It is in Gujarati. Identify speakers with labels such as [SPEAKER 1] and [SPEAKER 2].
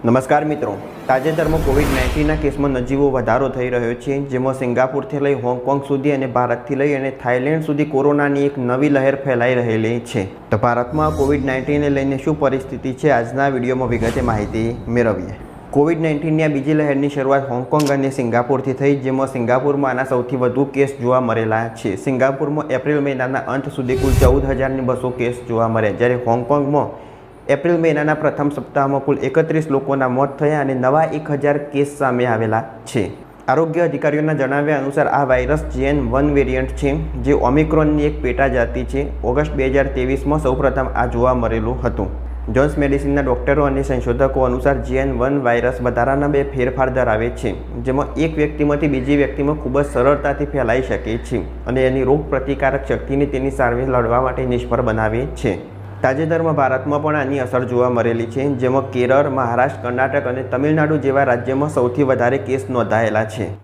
[SPEAKER 1] નમસ્કાર મિત્રો, તાજેતરમાં કોવિડ-19ના કેસમાં નજીવો વધારો થઈ રહ્યો છે, જેમાં સિંગાપુરથી લઈ હોંગકોંગ સુધી અને ભારતથી લઈ અને થાઇલેન્ડ સુધી કોરોનાની એક નવી લહેર ફેલાઈ રહેલી છે. તો ભારતમાં કોવિડ-19ને લઈને શું પરિસ્થિતિ છે, આજના વિડીયોમાં વિગતે માહિતી મેળવીએ. કોવિડ-19ની આ બીજી લહેરની શરૂઆત હોંગકોંગ અને સિંગાપુરથી થઈ, જેમાં સિંગાપુરમાં આના સૌથી વધુ કેસ જોવા મળેલા છે. સિંગાપુરમાં એપ્રિલ મહિનાના અંત સુધી કુલ 14,200 કેસ જોવા મળ્યા, જ્યારે હોંગકોંગમાં એપ્રિલ મહિનાના પ્રથમ સપ્તાહમાં કુલ 31 લોકોના મોત થયા અને નવા 1,000 કેસ સામે આવેલા છે. આરોગ્ય અધિકારીઓના જણાવ્યા અનુસાર આ વાયરસ JN.1 વેરિયન્ટ છે, જે ઓમિક્રોનની એક પેટા જાતિ છે. ઓગસ્ટ 2023માં સૌપ્રથમ આ જોવા મળેલું હતું. જોન્સ મેડિસિનના ડોક્ટરો અને સંશોધકો અનુસાર JN.1 વાયરસ વધારાના 2 ફેરફાર ધરાવે છે, જેમાં એક વ્યક્તિમાંથી બીજી વ્યક્તિમાં ખૂબ જ સરળતાથી ફેલાઈ શકે છે અને એની રોગ પ્રતિકારક શક્તિને તેની સામે લડવા માટે નિષ્ફળ બનાવે છે. તાજેતરમાં ભારતમાં પણ આની અસર જોવા મળેલી છે, જેમાં કેરળ, મહારાષ્ટ્ર, કર્ણાટક અને તમિલનાડુ જેવા રાજ્યોમાં સૌથી વધારે કેસ નોંધાયેલા છે.